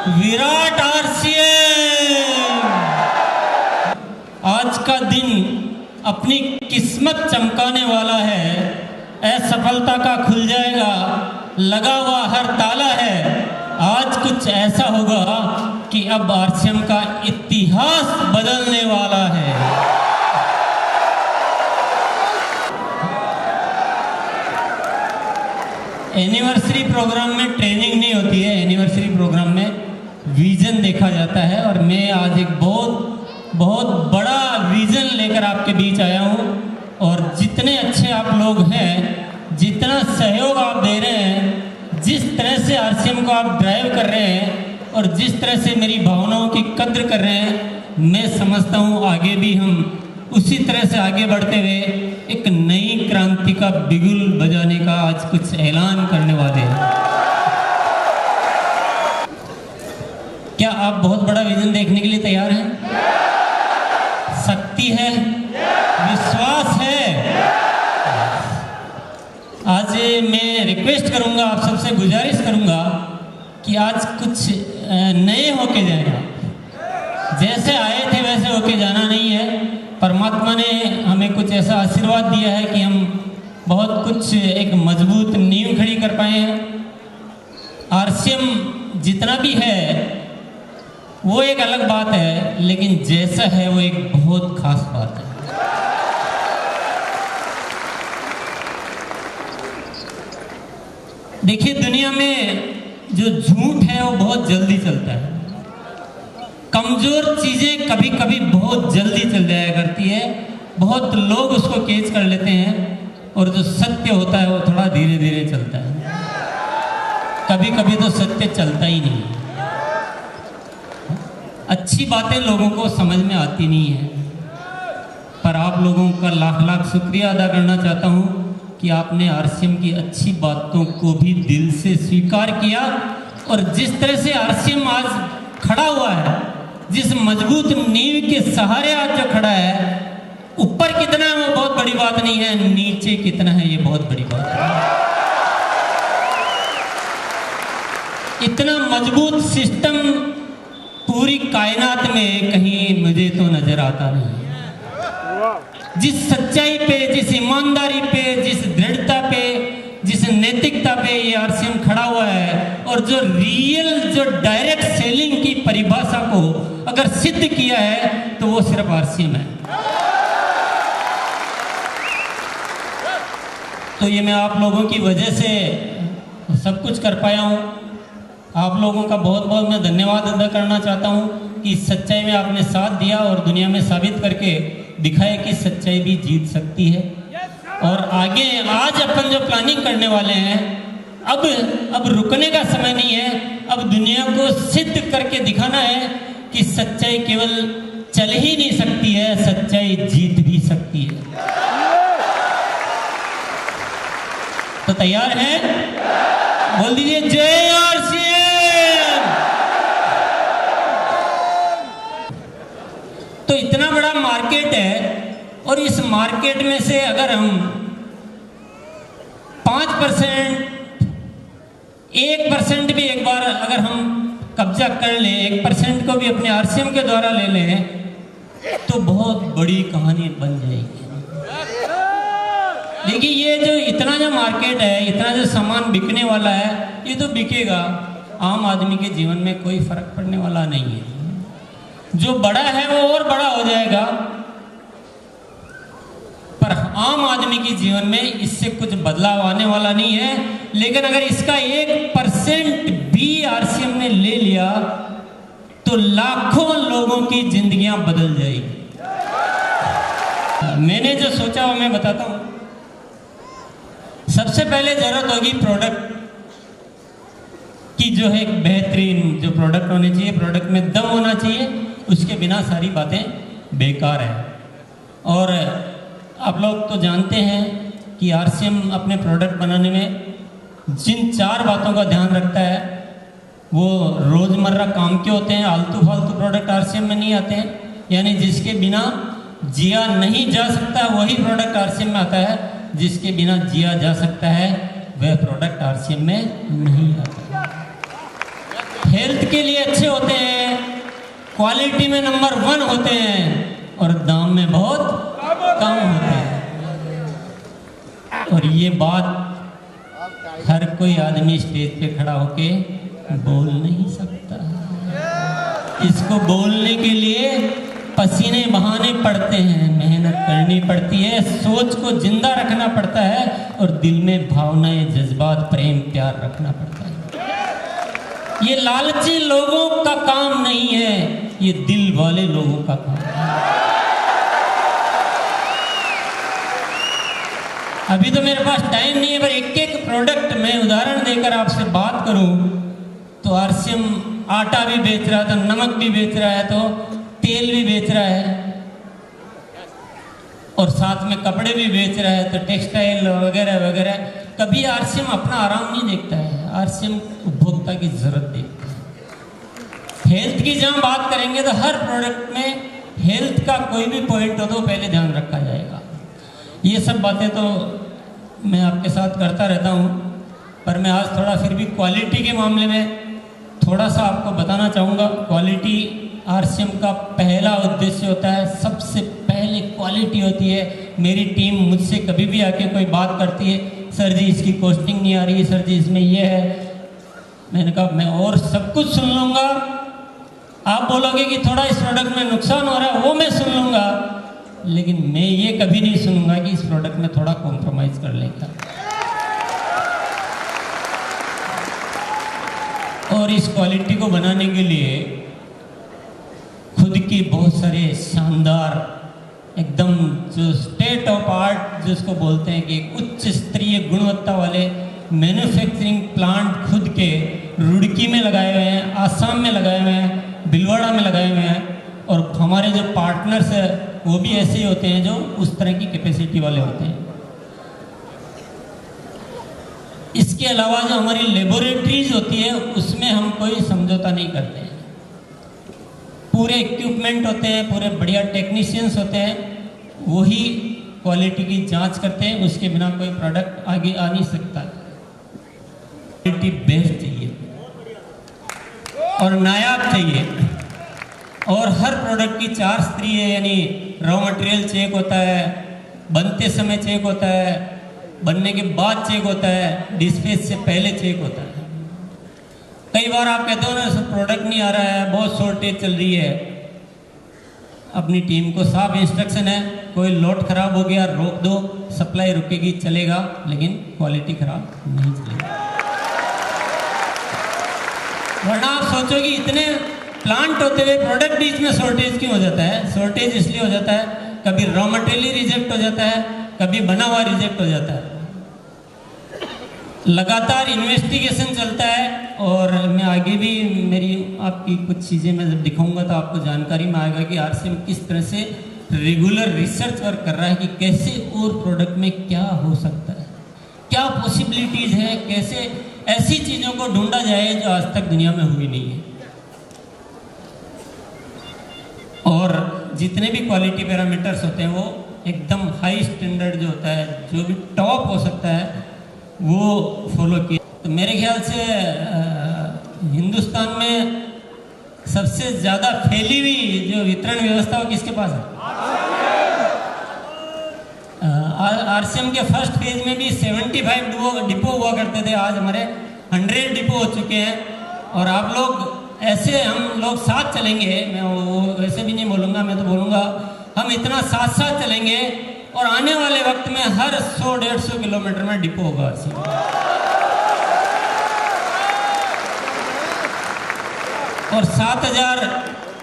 Virat RCM आज का दिन अपनी किस्मत चमकाने वाला है। असफलता का खुल जाएगा लगा हुआ हर ताला है। आज कुछ ऐसा होगा कि अब आरसीएम का इतिहास बदलने वाला है। एनिवर्सरी प्रोग्राम में ट्रेनिंग नहीं होती है, एनिवर्सरी प्रोग्राम में विजन देखा जाता है। और मैं आज एक बहुत बड़ा विजन लेकर आपके बीच आया हूँ। और जितने अच्छे आप लोग हैं, जितना सहयोग आप दे रहे हैं, जिस तरह से आरसीएम को आप ड्राइव कर रहे हैं और जिस तरह से मेरी भावनाओं की कद्र कर रहे हैं, मैं समझता हूँ आगे भी हम उसी तरह से आगे बढ़ते हुए एक नई क्रांति का बिगुल बजाने का आज कुछ ऐलान करने वाले हैं। क्या आप बहुत बड़ा विजन देखने के लिए तैयार हैं? शक्ति है, विश्वास है। आज मैं रिक्वेस्ट करूंगा, आप सबसे गुजारिश करूंगा कि आज कुछ नए होके जाएं। जैसे आए थे वैसे होके जाना नहीं है। परमात्मा ने हमें कुछ ऐसा आशीर्वाद दिया है कि हम बहुत कुछ एक मजबूत नींव खड़ी कर पाए हैं। आरसीएम जितना भी है वो एक अलग बात है, लेकिन जैसा है वो एक बहुत खास बात है। देखिए, दुनिया में जो झूठ है वो बहुत जल्दी चलता है। कमजोर चीजें कभी कभी बहुत जल्दी चल जाया करती है, बहुत लोग उसको कैच कर लेते हैं। और जो सत्य होता है वो थोड़ा धीरे धीरे चलता है। कभी कभी तो सत्य चलता ही नहीं। अच्छी बातें लोगों को समझ में आती नहीं है। पर आप लोगों का लाख लाख शुक्रिया अदा करना चाहता हूँ कि आपने आरसीएम की अच्छी बातों को भी दिल से स्वीकार किया। और जिस तरह से आरसीएम आज खड़ा हुआ है, जिस मजबूत नींव के सहारे आज जो खड़ा है, ऊपर कितना है वो बहुत बड़ी बात नहीं है, नीचे कितना है ये बहुत बड़ी बात है। इतना मजबूत सिस्टम पूरी कायनात में कहीं मुझे तो नजर आता नहीं। जिस सच्चाई पे, जिस ईमानदारी पे, जिस दृढ़ता पे, जिस नैतिकता पे ये आरसीएम खड़ा हुआ है, और जो रियल, जो डायरेक्ट सेलिंग की परिभाषा को अगर सिद्ध किया है तो वो सिर्फ आरसीएम है। तो ये मैं आप लोगों की वजह से सब कुछ कर पाया हूँ। आप लोगों का बहुत बहुत मैं धन्यवाद अदा करना चाहता हूँ कि सच्चाई में आपने साथ दिया और दुनिया में साबित करके दिखाया कि सच्चाई भी जीत सकती है। और आगे आज अपन जो प्लानिंग करने वाले हैं, अब रुकने का समय नहीं है। अब दुनिया को सिद्ध करके दिखाना है कि सच्चाई केवल चल ही नहीं सकती है, सच्चाई जीत भी सकती है। तो तैयार हैं? बोल दीजिए जय आरसीएम। तो इतना बड़ा मार्केट है, और इस मार्केट में से अगर हम 5%, 1% भी एक बार अगर हम कब्जा कर लें, 1% को भी अपने आरसीएम के द्वारा ले लें, तो बहुत बड़ी कहानी बन जाएगी। देखिए, ये जो इतना जो मार्केट है, इतना जो सामान बिकने वाला है, ये तो बिकेगा। आम आदमी के जीवन में कोई फर्क पड़ने वाला नहीं है। जो बड़ा है वो और बड़ा हो जाएगा, पर आम आदमी के जीवन में इससे कुछ बदलाव आने वाला नहीं है। लेकिन अगर इसका 1% भी आरसीएम ने ले लिया तो लाखों लोगों की जिंदगियां बदल जाएगी। मैंने जो सोचा वो मैं बताता हूं। सबसे पहले जरूरत होगी प्रोडक्ट की, जो है एक बेहतरीन जो प्रोडक्ट होने चाहिए, प्रोडक्ट में दम होना चाहिए। उसके बिना सारी बातें बेकार है। और आप लोग तो जानते हैं कि आरसीएम अपने प्रोडक्ट बनाने में जिन 4 बातों का ध्यान रखता है वो रोज़मर्रा काम के होते हैं। आलतू फालतू प्रोडक्ट आरसीएम में नहीं आते हैं। यानी जिसके बिना जिया नहीं जा सकता वही प्रोडक्ट आरसीएम में आता है, जिसके बिना जिया जा सकता है वह प्रोडक्ट आरसीएम में नहीं आता। हेल्थ के लिए अच्छे होते हैं, क्वालिटी में नंबर 1 होते हैं और दाम में बहुत कम होते हैं। और ये बात हर कोई आदमी स्टेज पे खड़ा होके बोल नहीं सकता। इसको बोलने के लिए पसीने बहाने पड़ते हैं, मेहनत करनी पड़ती है, सोच को जिंदा रखना पड़ता है और दिल में भावनाएं, जज्बात, प्रेम, प्यार रखना पड़ता है। ये लालची लोगों का काम नहीं है, ये दिल वाले लोगों का काम है। अभी तो मेरे पास टाइम नहीं है, पर एक एक प्रोडक्ट मैं उदाहरण देकर आपसे बात करूं तो आरसीएम आटा भी बेच रहा है, तो नमक भी बेच रहा है, तो तेल भी बेच रहा है और साथ में कपड़े भी बेच रहा है, तो टेक्सटाइल वगैरह वगैरह। कभी आरसीएम अपना आराम नहीं देखता है, आरसीएम उपभोक्ता की जरूरत देखता है। हेल्थ की जहां बात करेंगे तो हर प्रोडक्ट में हेल्थ का कोई भी पॉइंट हो तो पहले ध्यान रखा जाएगा। ये सब बातें तो मैं आपके साथ करता रहता हूँ, पर मैं आज थोड़ा फिर भी क्वालिटी के मामले में थोड़ा सा आपको बताना चाहूँगा। क्वालिटी आरसीएम का पहला उद्देश्य होता है, सबसे पहले क्वालिटी होती है। मेरी टीम मुझसे कभी भी आके कोई बात करती है, सर जी इसकी कॉस्टिंग नहीं आ रही है, सर जी इसमें ये है, मैंने कहा मैं और सब कुछ सुन लूँगा, आप बोलोगे कि थोड़ा इस प्रोडक्ट में नुकसान हो रहा है वो मैं सुन लूँगा, लेकिन मैं ये कभी नहीं सुनूंगा कि इस प्रोडक्ट में थोड़ा कॉम्प्रोमाइज़ कर लेगा। और इस क्वालिटी को बनाने के लिए खुद की बहुत सारे शानदार एकदम जो स्टेट ऑफ आर्ट जिसको बोलते हैं कि उच्च स्तरीय गुणवत्ता वाले मैन्युफैक्चरिंग प्लांट खुद के रुड़की में लगाए हुए हैं, आसाम में लगाए हुए हैं, भिलवाड़ा में लगाए हुए हैं। और हमारे जो पार्टनर्स हैं वो भी ऐसे ही होते हैं जो उस तरह की कैपेसिटी वाले होते हैं। इसके अलावा जो हमारी लेबोरेटरीज होती है उसमें हम कोई समझौता नहीं करते हैं, पूरे इक्विपमेंट होते हैं, पूरे बढ़िया टेक्नीशियंस होते हैं, वही क्वालिटी की जांच करते हैं, उसके बिना कोई प्रोडक्ट आगे आ नहीं सकता। क्वालिटी बेस्ड चाहिए और नायाब चाहिए, और हर प्रोडक्ट की 4 स्तरीय यानी रॉ मटेरियल चेक होता है, बनते समय चेक होता है, बनने के बाद चेक होता है, डिस्पैच से पहले चेक होता है। कई बार आप कहते हो ना सब प्रोडक्ट नहीं आ रहा है, बहुत शॉर्टेज चल रही है, अपनी टीम को साफ इंस्ट्रक्शन है, कोई लोड खराब हो गया रोक दो, सप्लाई रुकेगी चलेगा, लेकिन क्वालिटी खराब नहीं चलेगी। वरना आप सोचोगे इतने प्लांट होते हुए प्रोडक्ट बीच में शॉर्टेज क्यों हो जाता है? शॉर्टेज इसलिए हो जाता है, कभी रॉ मटेरियल रिजेक्ट हो जाता है, कभी बना हुआ रिजेक्ट हो जाता है। लगातार इन्वेस्टिगेशन चलता है, और मैं आगे भी मेरी आपकी कुछ चीज़ें मैं जब दिखाऊंगा तो आपको जानकारी में आएगा कि आरसीएम किस तरह से रेगुलर रिसर्च वर्क कर रहा है कि कैसे और प्रोडक्ट में क्या हो सकता है, क्या पॉसिबिलिटीज़ है, कैसे ऐसी चीज़ों को ढूंढा जाए जो आज तक दुनिया में हुई नहीं है। और जितने भी क्वालिटी पैरामीटर्स होते हैं वो एकदम हाई स्टैंडर्ड जो होता है, जो भी टॉप हो सकता है वो फॉलो किया। तो मेरे ख्याल से हिंदुस्तान में सबसे ज़्यादा फैली हुई जो वितरण व्यवस्था वो किसके पास है? आरसीएम के फर्स्ट फेज में भी 75 डिपो हुआ करते थे, आज हमारे 100 डिपो हो चुके हैं। और आप लोग ऐसे हम लोग साथ चलेंगे, मैं वो वैसे भी नहीं बोलूँगा, मैं तो बोलूँगा हम इतना साथ साथ चलेंगे और आने वाले वक्त में हर 100-150 किलोमीटर में डिपो होगा। और 7000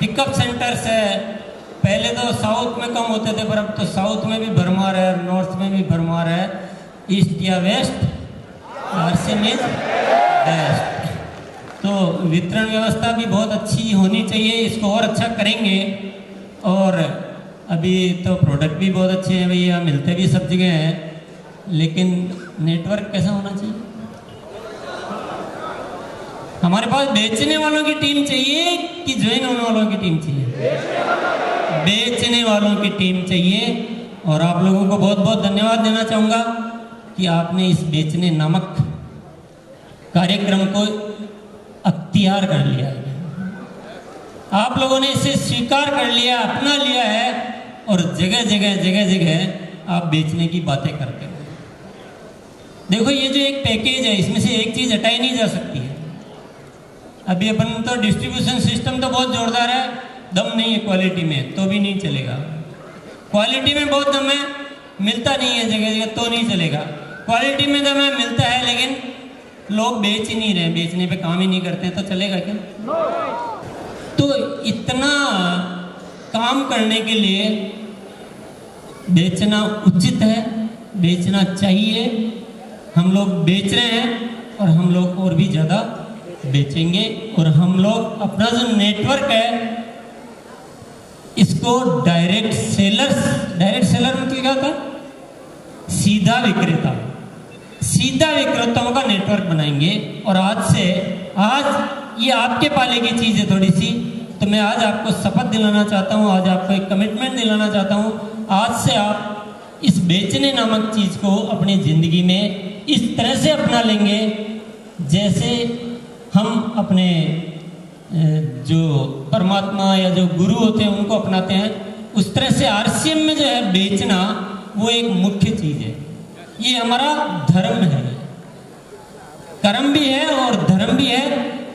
पिकअप सेंटर्स है। पहले तो साउथ में कम होते थे, पर अब तो साउथ में भी भरमार है, नॉर्थ में भी भरमार है, ईस्ट या वेस्ट, आरसीएम इज बेस्ट। तो वितरण व्यवस्था भी बहुत अच्छी होनी चाहिए, इसको और अच्छा करेंगे। और अभी तो प्रोडक्ट भी बहुत अच्छे हैं भैया, मिलते भी सब जगह हैं, लेकिन नेटवर्क कैसा होना चाहिए? हमारे पास बेचने वालों की टीम चाहिए कि ज्वाइन होने वालों की टीम चाहिए? बेचने वालों की टीम चाहिए। और आप लोगों को बहुत बहुत धन्यवाद देना चाहूँगा कि आपने इस बेचने नामक कार्यक्रम को अख्तियार कर लिया है, आप लोगों ने इसे स्वीकार कर लिया, अपना लिया है और जगह जगह आप बेचने की बातें करते हो। देखो ये जो एक पैकेज है इसमें से एक चीज़ हटाई नहीं जा सकती है। अभी अपन तो डिस्ट्रीब्यूशन सिस्टम तो बहुत जोरदार है, दम नहीं है क्वालिटी में तो भी नहीं चलेगा। क्वालिटी में बहुत दम है, मिलता नहीं है जगह जगह तो नहीं चलेगा। क्वालिटी में दम है, मिलता है, लेकिन लोग बेच ही नहीं रहे, बेचने पे काम ही नहीं करते तो चलेगा क्या? तो इतना काम करने के लिए बेचना उचित है, बेचना चाहिए। हम लोग बेच रहे हैं और हम लोग और भी ज़्यादा बेचेंगे। और हम लोग अपना जो नेटवर्क है इसको डायरेक्ट सेलर मतलब क्या होता है? सीधा विक्रेताओं का नेटवर्क बनाएंगे। और आज ये आपके पाले की चीज़ है थोड़ी सी, तो मैं आज आपको शपथ दिलाना चाहता हूँ, आज आपको एक कमिटमेंट दिलाना चाहता हूँ। आज से आप इस बेचने नामक चीज़ को अपनी ज़िंदगी में इस तरह से अपना लेंगे जैसे हम अपने जो परमात्मा या जो गुरु होते हैं उनको अपनाते हैं। उस तरह से आरसीएम में जो है बेचना वो एक मुख्य चीज़ है। ये हमारा धर्म है, कर्म भी है और धर्म भी है,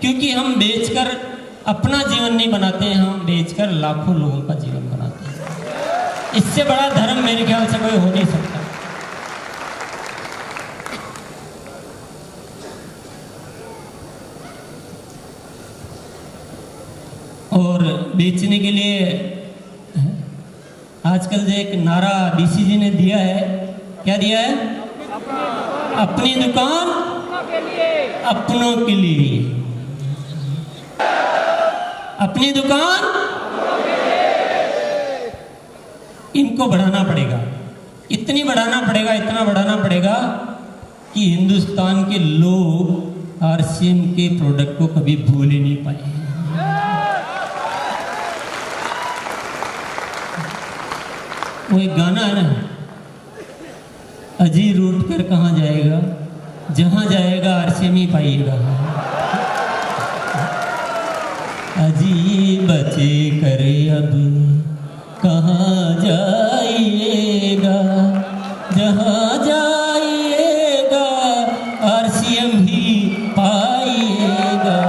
क्योंकि हम बेचकर अपना जीवन नहीं बनाते हैं, हम बेचकर लाखों लोगों का जीवन बनाते हैं। इससे बड़ा धर्म मेरे ख्याल से कोई हो नहीं सकता। और बेचने के लिए आजकल जो एक नारा बीसीजी ने दिया है, क्या दिया है? अपनी दुकान अपनों के लिए, अपनी दुकान इनको बढ़ाना पड़ेगा, इतना बढ़ाना पड़ेगा कि हिंदुस्तान के लोग आरसीएम के प्रोडक्ट को कभी भूल ही नहीं पाए। वो एक गाना है ना, अजी रूट कर कहाँ जाएगा, जहाँ जाएगा आरसीएम ही पाइएगा। अजी बचे करे अब कहाँ जाइएगा, जहाँ जाइएगा आरसीएम ही पाइएगा।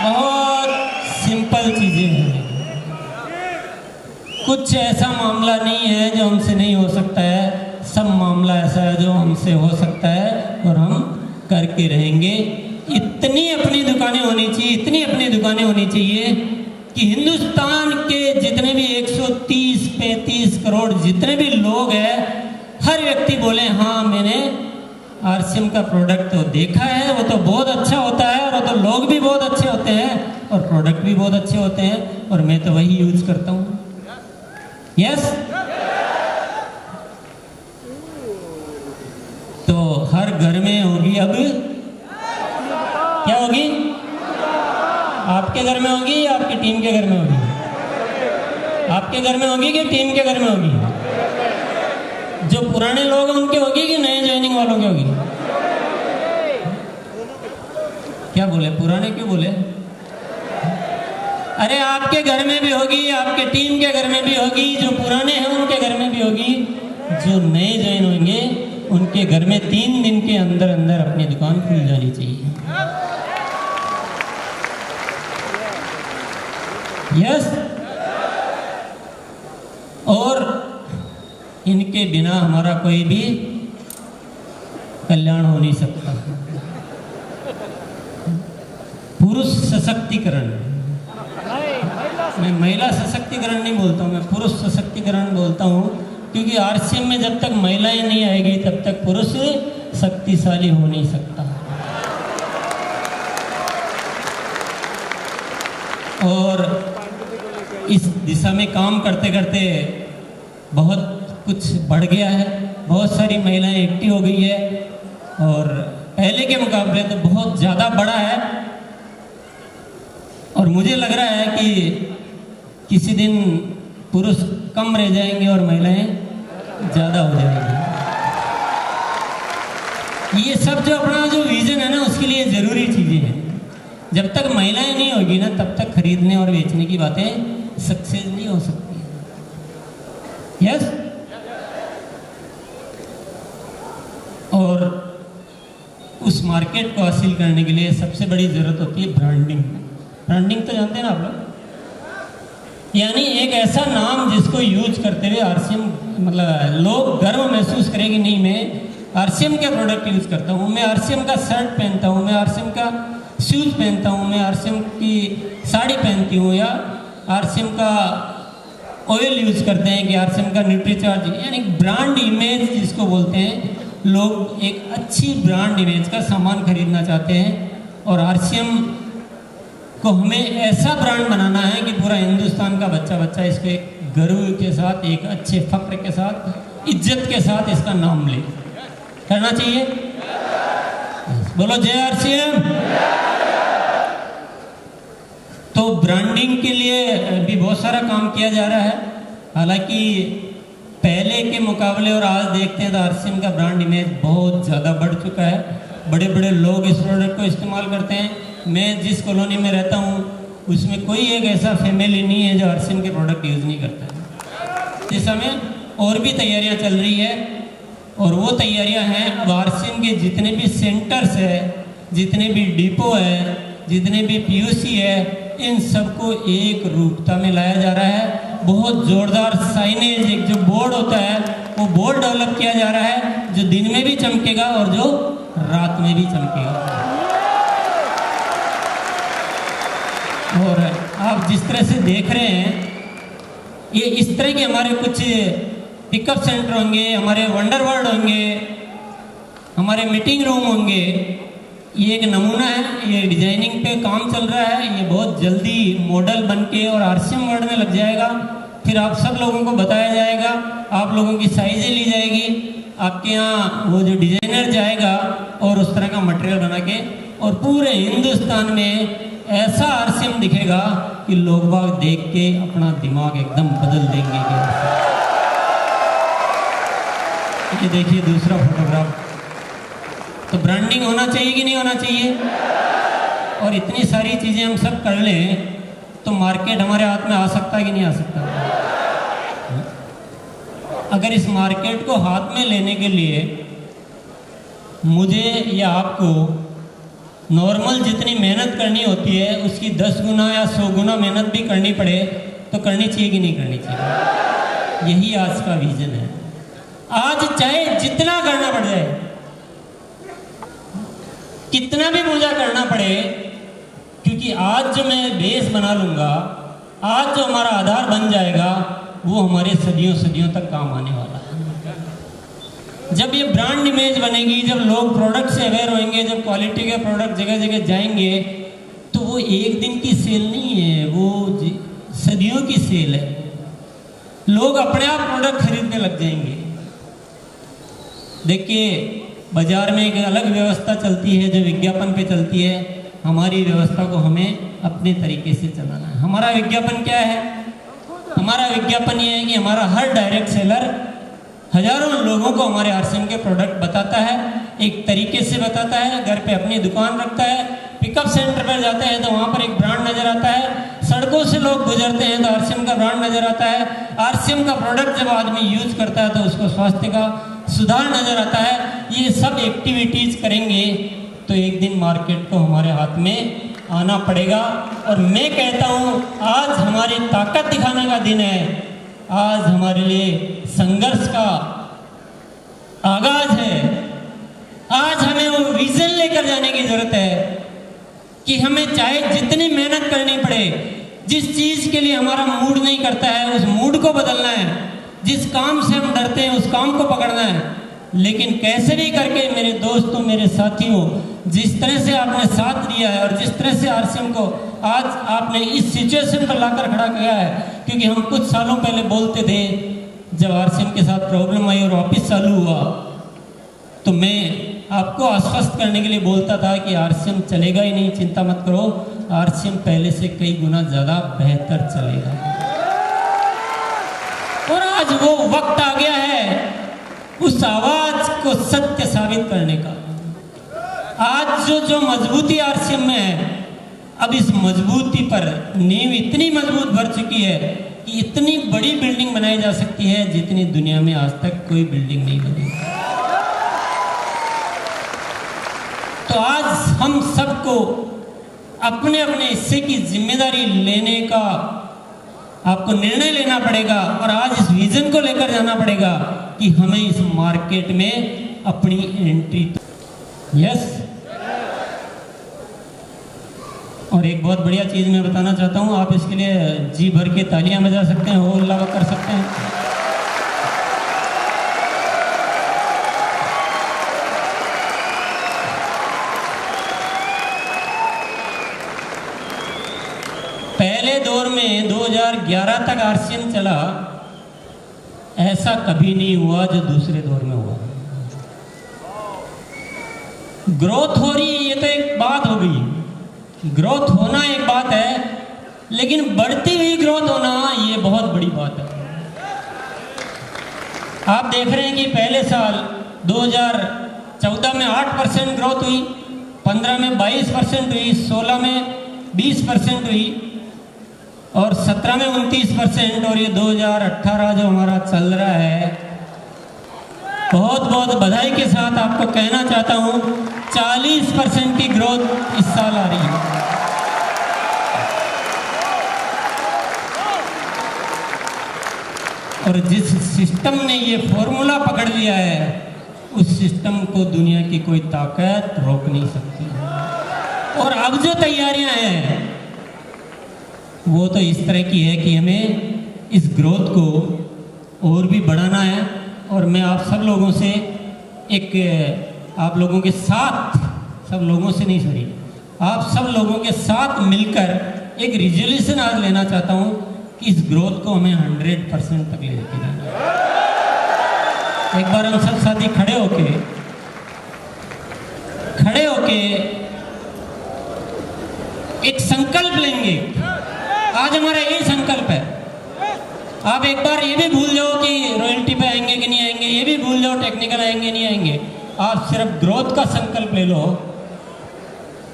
बहुत सिंपल चीजें हैं, कुछ ऐसा मामला नहीं है जो हमसे नहीं हो सकता है, सब मामला ऐसा है जो हमसे हो सकता है और हम करके रहेंगे। इतनी अपनी दुकानें होनी चाहिए कि हिंदुस्तान के जितने भी 130-35 करोड़ जितने भी लोग हैं, हर व्यक्ति बोले हाँ मैंने आरसीएम का प्रोडक्ट तो देखा है, वो तो बहुत अच्छा होता है और वो तो लोग भी बहुत अच्छे होते हैं और प्रोडक्ट भी बहुत अच्छे होते हैं और मैं तो वही यूज करता हूँ। यस, तो हर घर में होगी अब, क्या होगी? आपके घर में होगी या आपकी टीम के घर में होगी? आपके घर में होगी कि टीम के घर में होगी? जो पुराने लोग हैं उनके होगी कि नए ज्वाइनिंग वालों के होगी? क्या बोले, पुराने क्यों बोले? अरे आपके घर में भी होगी, आपके टीम के घर में भी होगी, जो पुराने हैं उनके घर में भी होगी, जो नए ज्वाइन होंगे उनके घर में 3 दिन के अंदर अंदर अपनी दुकान खुल जानी चाहिए। यस, और इनके बिना हमारा कोई भी कल्याण हो नहीं सकता। पुरुष सशक्तिकरण, मैं महिला सशक्तिकरण नहीं बोलता हूँ, मैं पुरुष सशक्तिकरण बोलता हूँ, क्योंकि आरसीएम में जब तक महिलाएं नहीं आएगी तब तक पुरुष शक्तिशाली हो नहीं सकता। और इस दिशा में काम करते करते बहुत कुछ बढ़ गया है, बहुत सारी महिलाएं एक्टिव हो गई है और पहले के मुकाबले तो बहुत ज़्यादा बड़ा है। और मुझे लग रहा है कि किसी दिन पुरुष कम रह जाएंगे और महिलाएं ज़्यादा हो जाएगी। ये सब जो अपना जो विज़न है ना, उसके लिए ज़रूरी चीज़ें हैं। जब तक महिलाएं नहीं होगी ना, तब तक खरीदने और बेचने की बातें सक्सेस नहीं हो सकती। यस। और उस मार्केट को हासिल करने के लिए सबसे बड़ी ज़रूरत होती है ब्रांडिंग। ब्रांडिंग तो जानते हैं ना आप लोग, यानी एक ऐसा नाम जिसको यूज करते हुए आरसीएम मतलब लोग गर्व महसूस करेंगे, नहीं मैं आरसीएम के प्रोडक्ट यूज करता हूँ, मैं आरसीएम का शर्ट पहनता हूँ, मैं आरसीएम का शूज पहनता हूँ, मैं आरसीएम की साड़ी पहनती हूँ, या आरसीएम का ऑयल यूज करते हैं कि आरसीएम का न्यूट्रीचार्ज, यानी ब्रांड इमेज जिसको बोलते हैं। लोग एक अच्छी ब्रांड इमेज का सामान खरीदना चाहते हैं, और आरसीएम को हमें ऐसा ब्रांड बनाना है कि पूरा हिंदुस्तान का बच्चा बच्चा इसको एक गर्व के साथ, एक अच्छे फक्र के साथ, इज्जत के साथ इसका नाम ले। करना चाहिए। बोलो जय आरसीएम। तो ब्रांडिंग के लिए भी बहुत सारा काम किया जा रहा है। हालांकि पहले के मुकाबले और आज देखते हैं तो आरसीएम का ब्रांड इमेज बहुत ज़्यादा बढ़ चुका है। बड़े बड़े लोग इस प्रोडक्ट को इस्तेमाल करते हैं। मैं जिस कॉलोनी में रहता हूँ उसमें कोई एक ऐसा फैमिली नहीं है जो आरसीएम के प्रोडक्ट यूज़ नहीं करता है। इस समय और भी तैयारियाँ चल रही है, और वो तैयारियाँ हैं अब आरसीएम के जितने भी सेंटर्स है, जितने भी डिपो है, जितने भी पीयूसी है, इन सबको एक रूपता में लाया जा रहा है। बहुत जोरदार साइनेज, एक जो बोर्ड होता है वो बोर्ड डेवलप किया जा रहा है, जो दिन में भी चमकेगा और जो रात में भी चमकेगा। और आप जिस तरह से देख रहे हैं, ये इस तरह के हमारे कुछ पिकअप सेंटर होंगे, हमारे वंडर वर्ल्ड होंगे, हमारे मीटिंग रूम होंगे। ये एक नमूना है, ये डिजाइनिंग पे काम चल रहा है। ये बहुत जल्दी मॉडल बनके और आरसीएम वर्ल्ड में लग जाएगा। फिर आप सब लोगों को बताया जाएगा, आप लोगों की साइजें ली जाएगी, आपके यहाँ वो जो डिजाइनर जाएगा और उस तरह का मटेरियल बना के, और पूरे हिंदुस्तान में ऐसा आरसीएम दिखेगा कि लोग बाग देख के अपना दिमाग एकदम बदल देंगे। ये देखिए दूसरा फोटोग्राफ। तो ब्रांडिंग होना चाहिए कि नहीं होना चाहिए? और इतनी सारी चीज़ें हम सब कर लें तो मार्केट हमारे हाथ में आ सकता है कि नहीं आ सकता? अगर इस मार्केट को हाथ में लेने के लिए मुझे या आपको नॉर्मल जितनी मेहनत करनी होती है उसकी 10 गुना या 100 गुना मेहनत भी करनी पड़े तो करनी चाहिए कि नहीं करनी चाहिए? यही आज का विजन है। आज चाहे जितना करना पड़ जाए, कितना भी मुझे करना पड़े, क्योंकि आज जो मैं बेस बना लूंगा, आज जो हमारा आधार बन जाएगा, वो हमारे सदियों सदियों तक काम आने वाला है। जब ये ब्रांड इमेज बनेगी, जब लोग प्रोडक्ट से अवेयर होंगे, जब क्वालिटी के प्रोडक्ट जगह जगह जाएंगे, तो वो एक दिन की सेल नहीं है, वो सदियों की सेल है। लोग अपने आप प्रोडक्ट खरीदने लग जाएंगे। देखिए बाजार में एक अलग व्यवस्था चलती है जो विज्ञापन पे चलती है। हमारी व्यवस्था को हमें अपने तरीके से चलाना है। हमारा विज्ञापन क्या है? हमारा विज्ञापन ये है कि हमारा हर डायरेक्ट सेलर हजारों लोगों को हमारे आरसीएम के प्रोडक्ट बताता है, एक तरीके से बताता है। घर पे अपनी दुकान रखता है, पिकअप सेंटर पर जाते हैं तो वहाँ पर एक ब्रांड नज़र आता है, सड़कों से लोग गुजरते हैं तो आरसीएम का ब्रांड नज़र आता है। आरसीएम का प्रोडक्ट जब आदमी यूज करता है तो उसको स्वास्थ्य का सुधार नज़र आता है। ये सब एक्टिविटीज़ करेंगे तो एक दिन मार्केट को हमारे हाथ में आना पड़ेगा। और मैं कहता हूँ आज हमारी ताकत दिखाने का दिन है, आज हमारे लिए संघर्ष का आगाज है। आज हमें वो विजन लेकर जाने की जरूरत है कि हमें चाहे जितनी मेहनत करनी पड़े, जिस चीज के लिए हमारा मूड नहीं करता है उस मूड को बदलना है, जिस काम से हम डरते हैं उस काम को पकड़ना है। लेकिन कैसे भी करके मेरे दोस्तों, मेरे साथियों, जिस तरह से आपने साथ दिया है और जिस तरह से आरसीएम को आज आपने इस सिचुएशन पर लाकर खड़ा किया है, क्योंकि हम कुछ सालों पहले बोलते थे जब आरसीएम के साथ प्रॉब्लम आई और वापस चालू हुआ, तो मैं आपको आश्वस्त करने के लिए बोलता था कि आरसीएम चलेगा ही नहीं, चिंता मत करो, आरसीएम पहले से कई गुना ज़्यादा बेहतर चलेगा। और आज वो वक्त आ गया है उस आवाज को सत्य साबित करने का। आज जो मजबूती आरसीएम में है, अब इस मजबूती पर नींव इतनी मजबूत भर चुकी है कि इतनी बड़ी बिल्डिंग बनाई जा सकती है जितनी दुनिया में आज तक कोई बिल्डिंग नहीं बनी। तो आज हम सबको अपने अपने हिस्से की जिम्मेदारी लेने का आपको निर्णय लेना पड़ेगा और आज इस विजन को लेकर जाना पड़ेगा कि हमें इस मार्केट में अपनी एंट्री। यस। और एक बहुत बढ़िया चीज़ मैं बताना चाहता हूँ, आप इसके लिए जी भर के तालियां बजा सकते हैं, हो अल्लाह कर सकते हैं। पहले दौर में 2011 तक आरसीएम चला, ऐसा कभी नहीं हुआ जो दूसरे दौर में हुआ। ग्रोथ हो रही है, ये तो एक बात हो गई, ग्रोथ होना एक बात है, लेकिन बढ़ती हुई ग्रोथ होना ये बहुत बड़ी बात है। आप देख रहे हैं कि पहले साल 2014 में 8% ग्रोथ हुई, 15 में 22% हुई, 16 में 20% हुई और 17 में 29%, और ये 2018 जो हमारा चल रहा है, बहुत बहुत बधाई के साथ आपको कहना चाहता हूँ 40% की ग्रोथ इस साल आ रही है। और जिस सिस्टम ने ये फॉर्मूला पकड़ लिया है, उस सिस्टम को दुनिया की कोई ताकत रोक नहीं सकती। और अब जो तैयारियां हैं वो तो इस तरह की है कि हमें इस ग्रोथ को और भी बढ़ाना है। और मैं आप सब लोगों से आप लोगों के साथ, सब लोगों से नहीं सॉरी, आप सब लोगों के साथ मिलकर एक रिजोल्यूशन आज लेना चाहता हूं कि इस ग्रोथ को हमें 100% तक ले लेके जाना है। एक बार हम सब साथी खड़े होके एक संकल्प लेंगे। आज हमारा यही संकल्प है। आप एक बार ये भी भूल जाओ कि रॉयल्टी पे आएंगे कि नहीं आएंगे, ये भी भूल जाओ टेक्निकल आएंगे नहीं आएंगे। आप सिर्फ ग्रोथ का संकल्प ले लो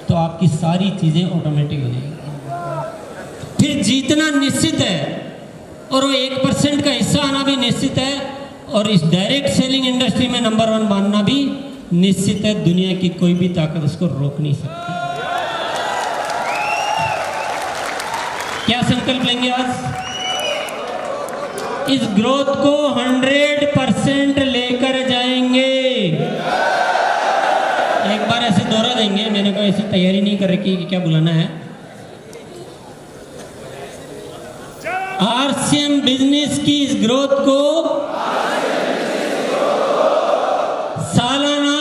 तो आपकी सारी चीजें ऑटोमेटिक हो जाएंगी। फिर जीतना निश्चित है और वो 1% का हिस्सा आना भी निश्चित है, और इस डायरेक्ट सेलिंग इंडस्ट्री में नंबर 1 बनना भी निश्चित है। दुनिया की कोई भी ताकत उसको रोक नहीं सकती। क्या संकल्प लेंगे आज? इस ग्रोथ को 100% लेकर जाएंगे। एक बार ऐसे दोहरा देंगे, मैंने कोई ऐसी तैयारी नहीं कर रखी कि क्या बुलाना है। आरसीएम बिजनेस की इस ग्रोथ को सालाना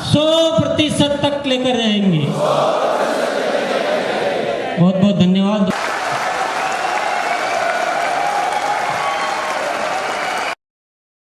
100% तक लेकर जाएंगे। बहुत बहुत धन्यवाद।